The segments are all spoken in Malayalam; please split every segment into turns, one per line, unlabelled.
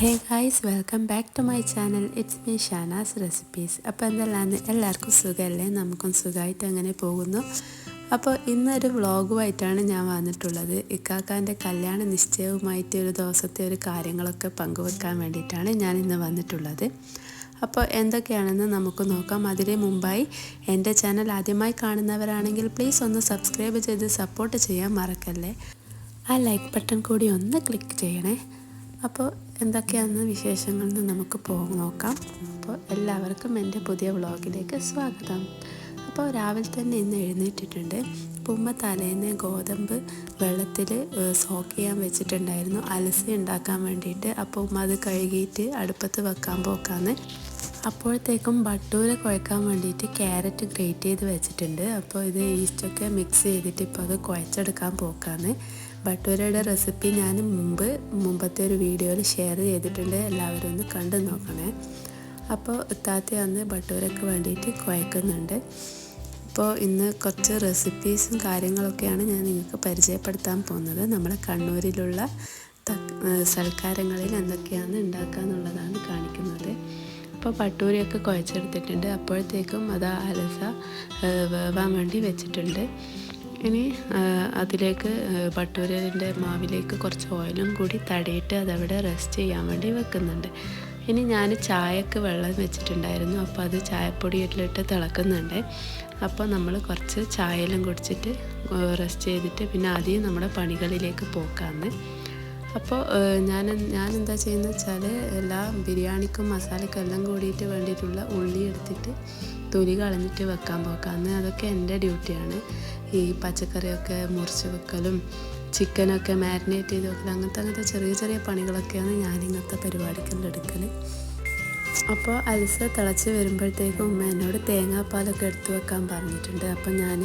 Hey guys, welcome back to my channel. It's me Shanas recipes. അപ്പോൾ എന്തെല്ലാം എല്ലാവർക്കും സുഖമല്ലേ? നമുക്കും സുഖമായിട്ട് അങ്ങനെ പോകുന്നു. അപ്പോൾ ഇന്നൊരു വ്ളോഗുമായിട്ടാണ് ഞാൻ വന്നിട്ടുള്ളത്. ഇക്കാക്കാൻ്റെ കല്യാണ നിശ്ചയവുമായിട്ട് ഒരു ദിവസത്തെ ഒരു കാര്യങ്ങളൊക്കെ പങ്കുവെക്കാൻ വേണ്ടിയിട്ടാണ് ഞാൻ ഇന്ന് വന്നിട്ടുള്ളത്. അപ്പോൾ എന്തൊക്കെയാണെന്ന് നമുക്ക് നോക്കാം. അതിന് മുമ്പായി എൻ്റെ ചാനൽ ആദ്യമായി കാണുന്നവരാണെങ്കിൽ പ്ലീസ് ഒന്ന് സബ്സ്ക്രൈബ് ചെയ്ത് സപ്പോർട്ട് ചെയ്യാൻ മറക്കല്ലേ. ആ ലൈക്ക് ബട്ടൺ കൂടി ഒന്ന് ക്ലിക്ക് ചെയ്യണേ. അപ്പോൾ എന്തൊക്കെയാണെന്ന് വിശേഷങ്ങളെന്ന് നമുക്ക് നോക്കാം. അപ്പോൾ എല്ലാവർക്കും എൻ്റെ പുതിയ വ്ളോഗിലേക്ക് സ്വാഗതം. അപ്പോൾ രാവിലെ തന്നെ ഇന്ന് എഴുന്നേറ്റിട്ടുണ്ട്. ഉമ്മ തലേന്ന് ഗോതമ്പ് വെള്ളത്തിൽ സോക്ക് ചെയ്യാൻ വെച്ചിട്ടുണ്ടായിരുന്നു അലസി ഉണ്ടാക്കാൻ വേണ്ടിയിട്ട്. അപ്പോൾ ഉമ്മ അത് കഴുകിയിട്ട് അടുപ്പത്ത് വെക്കാൻ പോക്കാന്ന്. അപ്പോഴത്തേക്കും ബട്ടൂര കുഴക്കാൻ വേണ്ടിയിട്ട് ക്യാരറ്റ് ഗ്രേറ്റ് ചെയ്ത് വെച്ചിട്ടുണ്ട്. അപ്പോൾ ഇത് ഈസ്റ്റൊക്കെ മിക്സ് ചെയ്തിട്ട് ഇപ്പോൾ അത് കുഴച്ചെടുക്കാൻ പോക്കാന്ന്. ബട്ടൂരയുടെ റെസിപ്പി ഞാൻ മുമ്പത്തെ ഒരു വീഡിയോയിൽ ഷെയർ ചെയ്തിട്ടുണ്ട്, എല്ലാവരും ഒന്ന് കണ്ടു നോക്കണേ. അപ്പോൾ താത്തി അന്ന് ബട്ടൂരയ്ക്ക് വേണ്ടിയിട്ട് കുഴക്കുന്നുണ്ട്. അപ്പോൾ ഇന്ന് കുറച്ച് റെസിപ്പീസും കാര്യങ്ങളൊക്കെയാണ് ഞാൻ നിങ്ങൾക്ക് പരിചയപ്പെടുത്താൻ പോകുന്നത്. നമ്മുടെ കണ്ണൂരിലുള്ള സൽക്കാരങ്ങളിൽ എന്തൊക്കെയാണ് ഉണ്ടാക്കുക എന്നുള്ളതാണ് കാണിക്കുന്നത്. അപ്പോൾ ബട്ടൂരയൊക്കെ കുഴച്ചെടുത്തിട്ടുണ്ട്. അപ്പോഴത്തേക്കും അത് അലസ വേവാൻ വേണ്ടി വെച്ചിട്ടുണ്ട്. ഇനി അതിലേക്ക് ബട്ടൂരൻ്റെ മാവിലേക്ക് കുറച്ച് ഓയിലും കൂടി തടയിട്ട് അതവിടെ റെസ്റ്റ് ചെയ്യാൻ വേണ്ടി വെക്കുന്നുണ്ട്. ഇനി ഞാൻ ചായക്ക് വെള്ളം വെച്ചിട്ടുണ്ടായിരുന്നു. അപ്പോൾ അത് ചായപ്പൊടിയിലിട്ട് തിളക്കുന്നുണ്ട്. അപ്പോൾ നമ്മൾ കുറച്ച് ചായയെല്ലാം കുടിച്ചിട്ട് റെസ്റ്റ് ചെയ്തിട്ട് പിന്നെ ആദ്യം നമ്മുടെ പണികളിലേക്ക് പോക്കാന്ന്. അപ്പോൾ ഞാൻ എന്താ ചെയ്യുന്നത് വെച്ചാൽ എല്ലാ ബിരിയാണിക്കും മസാലയ്ക്കും എല്ലാം കൂടിയിട്ട് വേണ്ടിയിട്ടുള്ള ഉള്ളി എടുത്തിട്ട് തൊലി കളഞ്ഞിട്ട് വെക്കാൻ പോക്കാന്ന്. അതൊക്കെ എൻ്റെ ഡ്യൂട്ടിയാണ്. ഈ പച്ചക്കറിയൊക്കെ മുറിച്ച് വെക്കലും ചിക്കനൊക്കെ മാരിനേറ്റ് ചെയ്ത് വെക്കലും അങ്ങനത്തെ ചെറിയ ചെറിയ പണികളൊക്കെയാണ് ഞാൻ ഇങ്ങനത്തെ പരിപാടിക്കെല്ലാം എടുക്കൽ. അപ്പോൾ അലസ തിളച്ച് വരുമ്പോഴത്തേക്കും ഉമ്മ എന്നോട് തേങ്ങാപ്പാലൊക്കെ എടുത്ത് വെക്കാൻ പറഞ്ഞിട്ടുണ്ട്. അപ്പോൾ ഞാൻ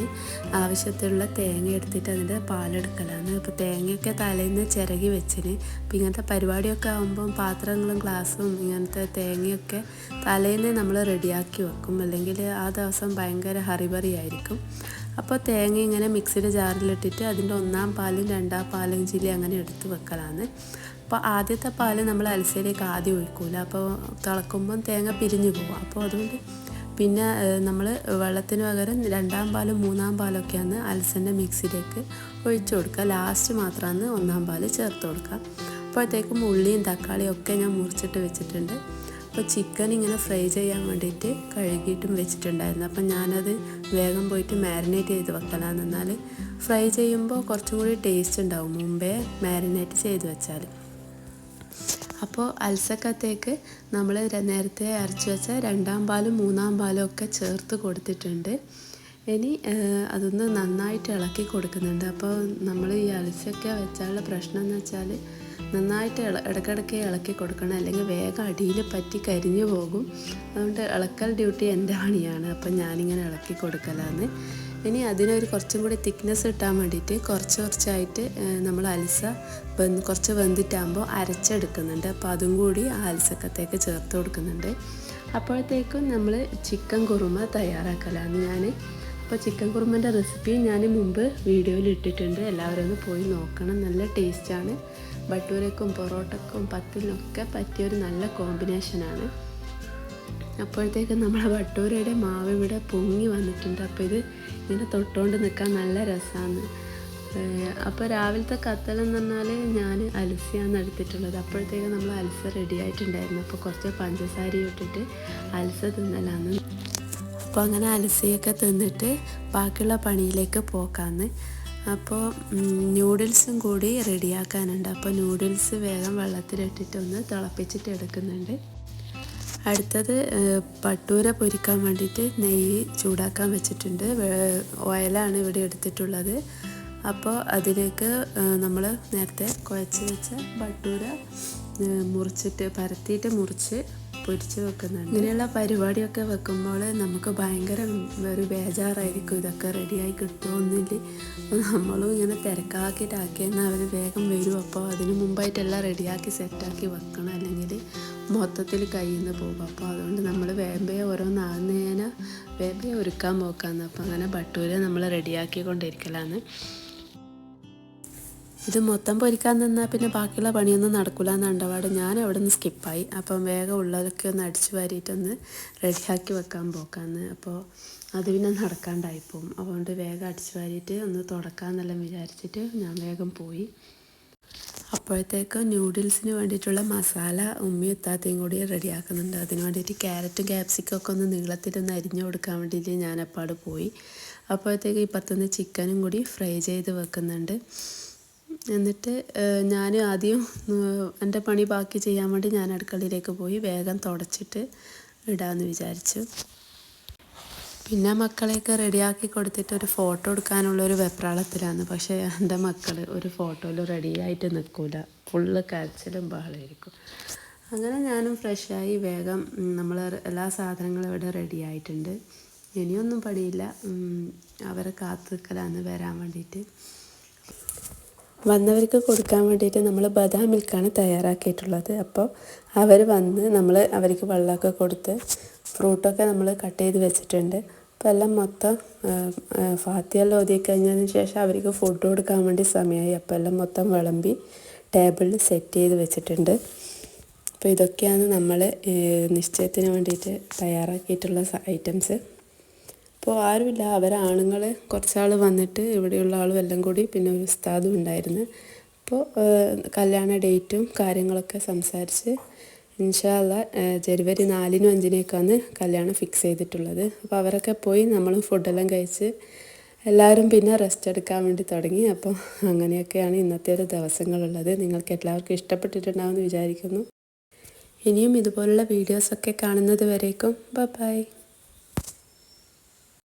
ആവശ്യത്തിലുള്ള തേങ്ങ എടുത്തിട്ട് അതിൻ്റെ പാലെടുക്കലാണ്. അപ്പോൾ തേങ്ങയൊക്കെ തലേന്ന് ചിരകി വെച്ചിന്. അപ്പോൾ ഇങ്ങനത്തെ പരിപാടിയൊക്കെ ആകുമ്പം പാത്രങ്ങളും ഗ്ലാസ്സും ഇങ്ങനത്തെ തേങ്ങയൊക്കെ തലേന്ന് നമ്മൾ റെഡിയാക്കി വെക്കും, അല്ലെങ്കിൽ ആ ദിവസം ഭയങ്കര ഹറിബറി ആയിരിക്കും. അപ്പോൾ തേങ്ങ ഇങ്ങനെ മിക്സിയുടെ ജാറിലിട്ടിട്ട് അതിൻ്റെ ഒന്നാം പാലും രണ്ടാം പാലും ചില്ലി അങ്ങനെ എടുത്ത് വെക്കലാണ്. അപ്പോൾ ആദ്യത്തെ പാല് നമ്മൾ അലസയിലേക്ക് ആദ്യം ഒഴിക്കൂല, അപ്പോൾ തിളക്കുമ്പം തേങ്ങ പിരിഞ്ഞു പോകും. അപ്പോൾ അതുകൊണ്ട് പിന്നെ നമ്മൾ വെള്ളത്തിന് പകരം രണ്ടാം പാലും മൂന്നാം പാലൊക്കെയാണ് അലസൻ്റെ മിക്സിയിലേക്ക് ഒഴിച്ചു കൊടുക്കുക. ലാസ്റ്റ് മാത്രമാണ് ഒന്നാം പാല് ചേർത്ത് കൊടുക്കുക. അപ്പോഴത്തേക്കും ഉള്ളിയും തക്കാളിയും ഒക്കെ ഞാൻ മുറിച്ചിട്ട് വെച്ചിട്ടുണ്ട്. അപ്പോൾ ചിക്കൻ ഇങ്ങനെ ഫ്രൈ ചെയ്യാൻ വേണ്ടിയിട്ട് കഴുകിയിട്ടും വെച്ചിട്ടുണ്ടായിരുന്നു. അപ്പം ഞാനത് വേഗം പോയിട്ട് മാരിനേറ്റ് ചെയ്ത് വെക്കലാന്ന്. എന്നാൽ ഫ്രൈ ചെയ്യുമ്പോൾ കുറച്ചും കൂടി ടേസ്റ്റ് ഉണ്ടാവും മുമ്പേ മാരിനേറ്റ് ചെയ്ത് വെച്ചാൽ. അപ്പോൾ അൽസക്കത്തേക്ക് നമ്മൾ നേരത്തെ അരച്ച് വെച്ച രണ്ടാം പാലും മൂന്നാം പാലും ഒക്കെ ചേർത്ത് കൊടുത്തിട്ടുണ്ട്. ഇനി അതൊന്ന് നന്നായിട്ട് ഇളക്കി കൊടുക്കുന്നുണ്ട്. അപ്പോൾ നമ്മൾ ഈ അലസൊക്കെ വെച്ചാലുള്ള പ്രശ്നം എന്ന് വെച്ചാൽ നന്നായിട്ട് ഇടയ്ക്കിടയ്ക്ക് ഇളക്കി കൊടുക്കണം, അല്ലെങ്കിൽ വേഗം അടിയിൽ പറ്റി കരിഞ്ഞു പോകും. അതുകൊണ്ട് ഇളക്കൽ ഡ്യൂട്ടി എൻ്റെ പണിയാണ്. അപ്പം ഞാനിങ്ങനെ ഇളക്കി കൊടുക്കലാന്ന്. ഇനി അതിനൊരു കുറച്ചും കൂടി തിക്നെസ് കിട്ടാൻ വേണ്ടിയിട്ട് കുറച്ചായിട്ട് നമ്മൾ അലസ കുറച്ച് വെന്തിട്ടാകുമ്പോൾ അരച്ചെടുക്കുന്നുണ്ട്. അപ്പോൾ അതും കൂടി ആ അലസക്കത്തേക്ക് ചേർത്ത് കൊടുക്കുന്നുണ്ട്. അപ്പോഴത്തേക്കും നമ്മൾ ചിക്കൻ കുറുമ തയ്യാറാക്കലാണ് ഞാൻ. അപ്പോൾ ചിക്കൻ കുറുമൻ്റെ റെസിപ്പി ഞാൻ മുമ്പ് വീഡിയോയിൽ ഇട്ടിട്ടുണ്ട്, എല്ലാവരും ഒന്ന് പോയി നോക്കണം. നല്ല ടേസ്റ്റാണ്. ബട്ടൂരക്കും പൊറോട്ടക്കും പത്തിനൊക്കെ പറ്റിയൊരു നല്ല കോമ്പിനേഷനാണ്. അപ്പോഴത്തേക്കും നമ്മളെ ബട്ടൂരയുടെ മാവ് ഇവിടെ പൊങ്ങി വന്നിട്ടുണ്ട്. അപ്പോൾ ഇത് ഇങ്ങനെ തൊട്ടുകൊണ്ട് നിൽക്കാൻ നല്ല രസമാണ്. അപ്പോൾ രാവിലത്തെ കത്തലെന്ന് പറഞ്ഞാൽ ഞാൻ അലസിയാണ് എടുത്തിട്ടുള്ളത്. അപ്പോഴത്തേക്കും നമ്മൾ അലസ റെഡി ആയിട്ടുണ്ടായിരുന്നു. അപ്പോൾ കുറച്ച് പഞ്ചസാര ഇട്ടിട്ട് അലസ തിന്നലാന്ന്. അപ്പോൾ അങ്ങനെ അലസിയൊക്കെ തിന്നിട്ട് ബാക്കിയുള്ള പണിയിലേക്ക് പോക്കാന്ന്. അപ്പോൾ നൂഡിൽസും കൂടി റെഡിയാക്കാനുണ്ട്. അപ്പോൾ നൂഡിൽസ് വേഗം വെള്ളത്തിലിട്ടിട്ട് ഒന്ന് തിളപ്പിച്ചിട്ട് എടുക്കുന്നുണ്ട്. അടുത്തത് ബട്ടൂര പൊരിക്കാൻ വേണ്ടിയിട്ട് നെയ്യ് ചൂടാക്കാൻ വെച്ചിട്ടുണ്ട്. ഓയിലാണ് ഇവിടെ എടുത്തിട്ടുള്ളത്. അപ്പോൾ അതിലേക്ക് നമ്മൾ നേരത്തെ കുഴച്ച് വെച്ച ബട്ടൂര പരത്തിയിട്ട് മുറിച്ച് പൊരിച്ച് വെക്കുന്നുണ്ട്. ഇങ്ങനെയുള്ള പരിപാടിയൊക്കെ വെക്കുമ്പോൾ നമുക്ക് ഭയങ്കര ഒരു ബേജാറായിരിക്കും, ഇതൊക്കെ റെഡിയായി കിട്ടുമോന്നില്ല. അപ്പോൾ നമ്മളും ഇങ്ങനെ തിരക്കാക്കിയിട്ടാക്കിയെന്നാൽ അവർ വേഗം വരും. അപ്പോൾ അതിന് മുമ്പായിട്ടെല്ലാം റെഡിയാക്കി സെറ്റാക്കി വെക്കണം, അല്ലെങ്കിൽ മൊത്തത്തിൽ കയ്യിൽ നിന്ന് പോകും. അപ്പോൾ അതുകൊണ്ട് നമ്മൾ വേമ്പയെ ഓരോന്നാകുന്നതിന് വേമ്പയെ ഒരുക്കാൻ പോക്കാന്ന്. അപ്പോൾ അങ്ങനെ ബട്ടൂര നമ്മൾ റെഡിയാക്കി കൊണ്ടിരിക്കലാണ്. ഇത് മൊത്തം പൊരിക്കാൻ നിന്നാൽ പിന്നെ ബാക്കിയുള്ള പണിയൊന്നും നടക്കില്ല എന്നുണ്ടപാട് ഞാൻ അവിടെ നിന്ന് സ്കിപ്പായി. അപ്പം വേഗം ഉള്ളതൊക്കെ ഒന്ന് അടിച്ചു വാരിയിട്ടൊന്ന് റെഡിയാക്കി വെക്കാൻ പോക്കാന്ന്. അപ്പോൾ അത് പിന്നെ നടക്കാണ്ടായിപ്പോവും. അതുകൊണ്ട് വേഗം അടിച്ചു വാരിയിട്ട് ഒന്ന് തുടക്കാമെന്നെല്ലാം വിചാരിച്ചിട്ട് ഞാൻ വേഗം പോയി. അപ്പോഴത്തേക്ക് ന്യൂഡിൽസിന് വേണ്ടിയിട്ടുള്ള മസാല ഉമ്മയും ഇത്താത്തയും കൂടി റെഡിയാക്കുന്നുണ്ട്. അതിന് വേണ്ടിയിട്ട് ക്യാരറ്റും ക്യാപ്സിക്കും ഒക്കെ ഒന്ന് നീളത്തിലൊന്ന് അരിഞ്ഞു കൊടുക്കാൻ വേണ്ടിയിട്ട് ഞാൻ അപ്പാട് പോയി. അപ്പോഴത്തേക്ക് ഇപ്പുറത്തുനിന്ന് ചിക്കനും കൂടി ഫ്രൈ ചെയ്ത് വെക്കുന്നുണ്ട്. എന്നിട്ട് ഞാൻ ആദ്യം എൻ്റെ പണി ബാക്കി ചെയ്യാൻ വേണ്ടി ഞാൻ അടുക്കളയിലേക്ക് പോയി വേഗം തുടച്ചിട്ട് ഇടാമെന്ന് വിചാരിച്ചു. പിന്നെ മക്കളെയൊക്കെ റെഡിയാക്കി കൊടുത്തിട്ട് ഒരു ഫോട്ടോ എടുക്കാനുള്ളൊരു വെപ്രാളത്തിലാണ്. പക്ഷേ എൻ്റെ മക്കൾ ഒരു ഫോട്ടോയിൽ റെഡിയായിട്ട് നിൽക്കില്ല, ഫുള്ള് കരച്ചിലും ബഹളമായിരിക്കും. അങ്ങനെ ഞാനും ഫ്രഷായി വേഗം നമ്മൾ എല്ലാ സാധനങ്ങളും ഇവിടെ റെഡി ആയിട്ടുണ്ട്. ഇനിയൊന്നും പണിയില്ല, അവരെ കാത്തു നിൽക്കലാണ് വരാൻ വേണ്ടിയിട്ട്. വന്നവർക്ക് കൊടുക്കാൻ വേണ്ടിയിട്ട് നമ്മൾ ബദാം മിൽക്കാണ് തയ്യാറാക്കിയിട്ടുള്ളത്. അപ്പോൾ അവർ വന്ന് നമ്മൾ അവർക്ക് വെള്ളമൊക്കെ കൊടുത്ത് ഫ്രൂട്ടൊക്കെ നമ്മൾ കട്ട് ചെയ്ത് വെച്ചിട്ടുണ്ട്. അപ്പോൾ എല്ലാം മൊത്തം ഫാത്തിയെല്ലാം ഓതി കഴിഞ്ഞതിന് ശേഷം അവർക്ക് ഫുഡ് കൊടുക്കാൻ വേണ്ടി സമയമായി. അപ്പോൾ എല്ലാം മൊത്തം വിളമ്പി ടേബിളിൽ സെറ്റ് ചെയ്ത് വെച്ചിട്ടുണ്ട്. അപ്പോൾ ഇതൊക്കെയാണ് നമ്മൾ നിശ്ചയത്തിന് വേണ്ടിയിട്ട് തയ്യാറാക്കിയിട്ടുള്ള ഐറ്റംസ്. അപ്പോൾ ആരുമില്ല, അവരാണുങ്ങൾ കുറച്ചാൾ വന്നിട്ട് ഇവിടെയുള്ള ആളും എല്ലാം കൂടി പിന്നെ ഒരു ഉസ്താദും ഉണ്ടായിരുന്നു. അപ്പോൾ കല്യാണ ഡേറ്റും കാര്യങ്ങളൊക്കെ സംസാരിച്ച് ഇൻഷാ അല്ലാ ജനുവരി 4-നും 5-നുമൊക്കെയാണ് കല്യാണം ഫിക്സ് ചെയ്തിട്ടുള്ളത്. അപ്പോൾ അവരൊക്കെ പോയി നമ്മളും ഫുഡെല്ലാം കഴിച്ച് എല്ലാവരും പിന്നെ റെസ്റ്റ് എടുക്കാൻ വേണ്ടി തുടങ്ങി. അപ്പോൾ അങ്ങനെയൊക്കെയാണ് ഇന്നത്തെ ഒരു ദിവസങ്ങളുള്ളത്. നിങ്ങൾക്ക് എല്ലാവർക്കും ഇഷ്ടപ്പെട്ടിട്ടുണ്ടാവുമെന്ന് വിചാരിക്കുന്നു. ഇനിയും ഇതുപോലുള്ള വീഡിയോസൊക്കെ കാണുന്നത് വരേക്കും ബൈ.